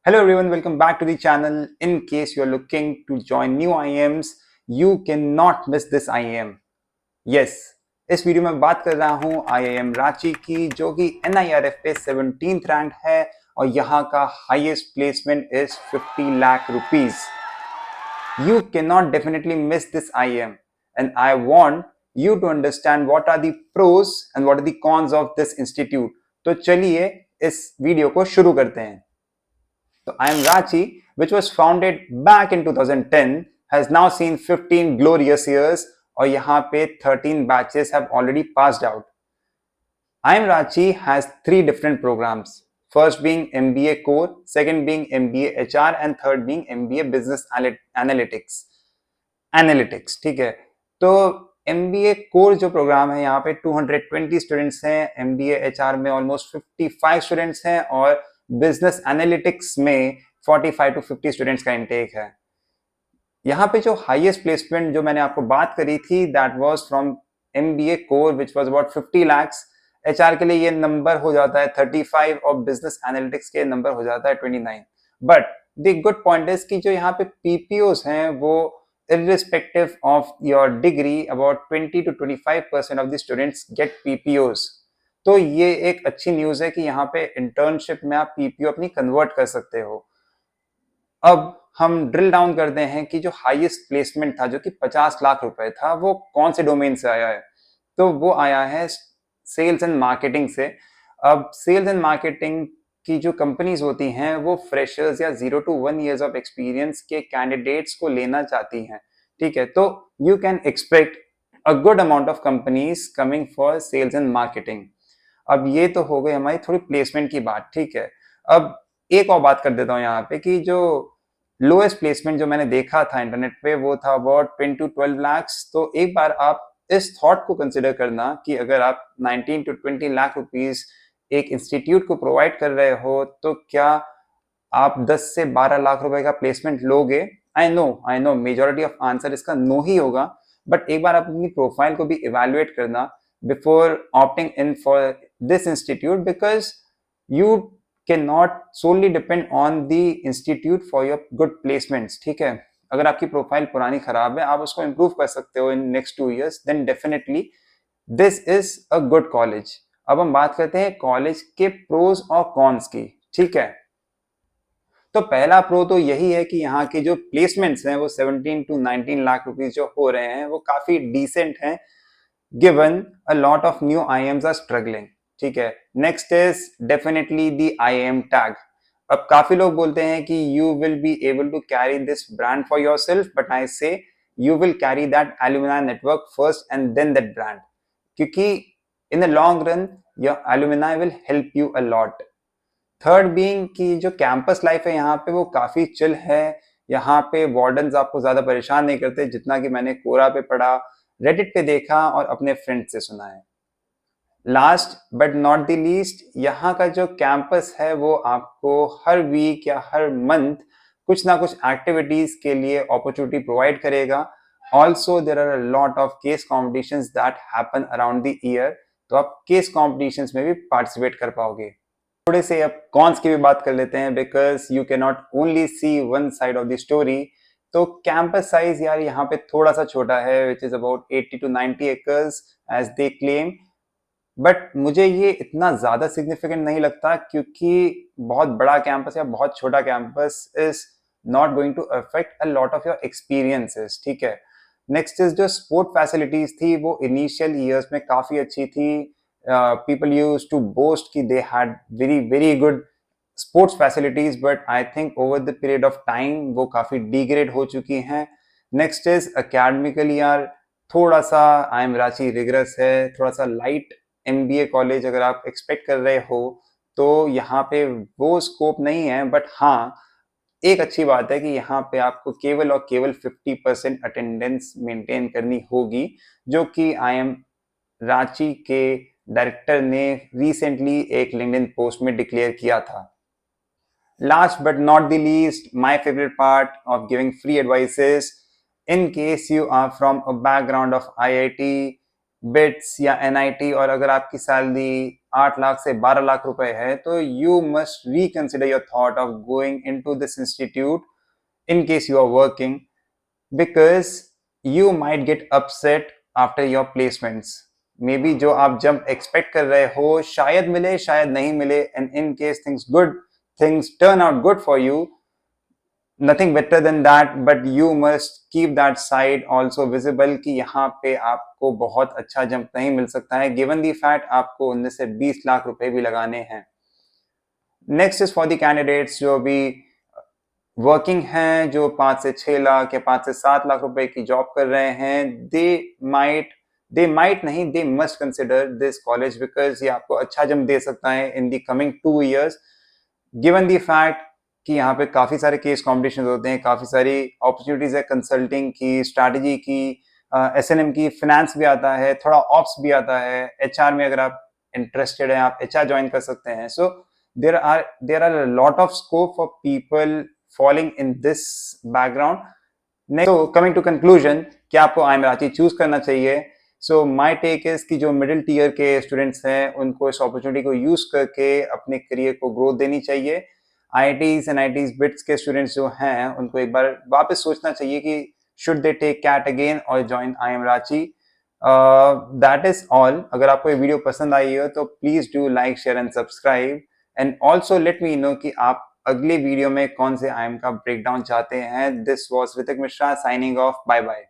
Hello everyone, welcome back to the channel. In case you are looking to join new IIMs, you cannot miss this IIM. Yes, इस video में बात कर रहा हूँ IIM Ranchi की जो कि NIRF पे 17th रैंक है और यहाँ का highest placement is 50 lakh rupees. You cannot definitely miss this IIM and I want you to understand what are the pros and what are the cons of this institute. तो चलिए इस video को शुरू करते हैं. So IIM Ranchi, which was founded back in 2010, has now seen 15 glorious years और यहाँ पे 13 batches have already passed out. IIM Ranchi has 3 different programs. First being MBA Core, second being MBA HR and third being MBA Business Analytics. ठीक है. तो MBA Core जो programme है यहाँ पे 220 स्टूडेंट्स हैं, MBA HR में ऑलमोस्ट 55 स्टूडेंट्स हैं और बिजनेस एनालिटिक्स में 45 टू 50 स्टूडेंट्स का इनटेक है. यहाँ पे जो हाईएस्ट प्लेसमेंट जो मैंने आपको बात करी थी that was from MBA core which was about 50 lakhs. HR के लिए ये नंबर हो जाता है 35 और बिजनेस एनालिटिक्स के नंबर हो जाता है 29. But the good point is कि जो यहाँ पे PPOs हैं वो irrespective of your degree about 20 to 25% of the students get PPOs. तो ये एक अच्छी न्यूज है कि यहाँ पे इंटर्नशिप में आप PPO अपनी कन्वर्ट कर सकते हो. अब हम ड्रिल डाउन करते हैं कि जो हाईएस्ट प्लेसमेंट था जो कि 50 लाख रुपए था वो कौन से डोमेन से आया है. तो वो आया है सेल्स एंड मार्केटिंग से. अब सेल्स एंड मार्केटिंग की जो कंपनीज होती हैं वो फ्रेशर्स या 0 to 1 years ऑफ एक्सपीरियंस के कैंडिडेट्स को लेना चाहती हैं. ठीक है, तो you can expect a good amount of companies coming for sales and marketing. अब ये तो हो गई हमारी थोड़ी प्लेसमेंट की बात. ठीक है, अब एक और बात कर देता हूँ यहाँ पे कि जो लोएस्ट प्लेसमेंट जो मैंने देखा था इंटरनेट पे वो था अबाउट 10 to 12 lakhs. तो एक बार आप इस थॉट को कंसिडर करना कि अगर आप 19 to 20 लाख रुपीस एक इंस्टीट्यूट को प्रोवाइड कर रहे हो तो क्या आप 10 से 12 लाख रुपए का प्लेसमेंट लोगे. I know majority of answer इसका नो ही होगा, बट एक बार आप अपनी प्रोफाइल को भी इवेल्युएट करना before opting in for this institute because you can not solely depend on the institute for your good placements. ठीक है, अगर आपकी प्रोफाइल पुरानी खराब है आप उसको इम्प्रूव कर सकते हो in next 2 years, then definitely this is a good college. अब हम बात करते हैं कॉलेज के प्रोज और कॉन्स की. ठीक है, तो पहला प्रो तो यही है कि यहाँ के जो प्लेसमेंट्स हैं वो 17 to 19 लाख रुपीस जो हो रहे हैं वो काफी डिसेंट हैं given a lot of new IIMs are struggling. ठीक है, next is definitely the IIM tag. अब काफी लोग बोलते हैं कि you will be able to carry this brand for yourself, but I say you will carry that alumni network first and then that brand, क्योंकि in the long run your alumni will help you a lot. Third being कि जो campus life है यहाँ पे वो काफी chill है. यहाँ पे वार्डन्स आपको ज्यादा परेशान नहीं करते जितना कि मैंने कोरा पे पढ़ा, रेडिट पे देखा और अपने फ्रेंड से सुना है. Last but not the least, यहाँ का जो कैंपस है वो आपको हर वीक या हर मंथ कुछ ना कुछ एक्टिविटीज के लिए अपॉर्चुनिटी प्रोवाइड करेगा. Also there are a lot of case competitions that happen around the year, तो आप केस कॉम्पिटिशंस में भी पार्टिसिपेट कर पाओगे. थोड़े से अब कॉन्स की भी बात कर लेते हैं because you can not only see one side of the story. तो कैंपस साइज यार यहाँ पे थोड़ा सा छोटा है which is about 80 to 90 acres as they claim, but मुझे ये इतना ज्यादा सिग्निफिकेंट नहीं लगता क्योंकि बहुत बड़ा कैंपस या बहुत छोटा campus is not going to affect a lot of your experiences. ठीक है, नेक्स्ट इज जो स्पोर्ट फैसिलिटीज थी वो इनिशियल ईयर्स में काफी अच्छी थी. पीपल यूज टू बोस्ट कि they had very very good sports facilities, but I think over the period of time वो काफी डिग्रेड हो चुकी हैं. नेक्स्ट इज अकेडमिकली यार थोड़ा सा IIM रांची रिगरस है, थोड़ा सा लाइट MBA कॉलेज अगर आप एक्सपेक्ट कर रहे हो तो यहाँ पे वो स्कोप नहीं है. बट हाँ, एक अच्छी बात है कि यहाँ पे आपको केवल और केवल 50% अटेंडेंस मेंटेन करनी होगी, जो कि IIM रांची के डायरेक्टर ने रिसेंटली एक लिंक्डइन पोस्ट में डिक्लेयर किया था. Last but not the least, my favorite part of giving free advice is in case you are from a background of IIT, bits या एनआईटी, और अगर आपकी सैलरी 8 लाख से 12 लाख रुपए है, तो you must reconsider your thought of going into this institute in case you are working, because you might get upset after your placements. May be जो आप जब एक्सपेक्ट कर रहे हो शायद मिले, शायद नहीं मिले, and in case things turn out good for you, nothing better than that, but you must keep that side also visible कि यहाँ पे आपको बहुत अच्छा जंप नहीं मिल सकता है, given the fact आपको 19 से 20 लाख रुपए भी लगाने हैं. Next is for the candidates जो भी वर्किंग हैं, जो 5 से 6 लाख या 5 से 7 लाख रुपए की जॉब कर रहे हैं, दे माइट नहीं, they must consider this college, because ये आपको अच्छा जंप दे सकता है in the coming 2 years, given the fact कि यहाँ पे काफी सारे केस कॉम्पिटिशन होते हैं, काफी सारी अपॉर्चुनिटीज है कंसल्टिंग की, स्ट्रैटेजी की, एसएनएम की, फाइनेंस भी आता है, थोड़ा ऑप्स भी आता है, एचआर में अगर आप इंटरेस्टेड हैं आप एचआर ज्वाइन कर सकते हैं. सो there are a lot of scope for people falling in this background. Next, so coming to conclusion, कि आपको IIM रांची चूज करना चाहिए. सो माई टेक इज कि जो मिडिल टीयर के स्टूडेंट्स हैं उनको इस अपॉर्चुनिटी को यूज करके अपने करियर को ग्रोथ देनी चाहिए. आईआईटीज एंड आईआईटीज बिट्स के स्टूडेंट्स जो हैं उनको एक बार वापस सोचना चाहिए कि should they take CAT again और join IIM Ranchi. That is all. अगर आपको ये वीडियो पसंद आई हो तो please do like, share and subscribe, and also let me know कि आप अगले वीडियो में कौन से IIM का ब्रेकडाउन चाहते हैं. This was Hritik Mishra signing off. Bye bye.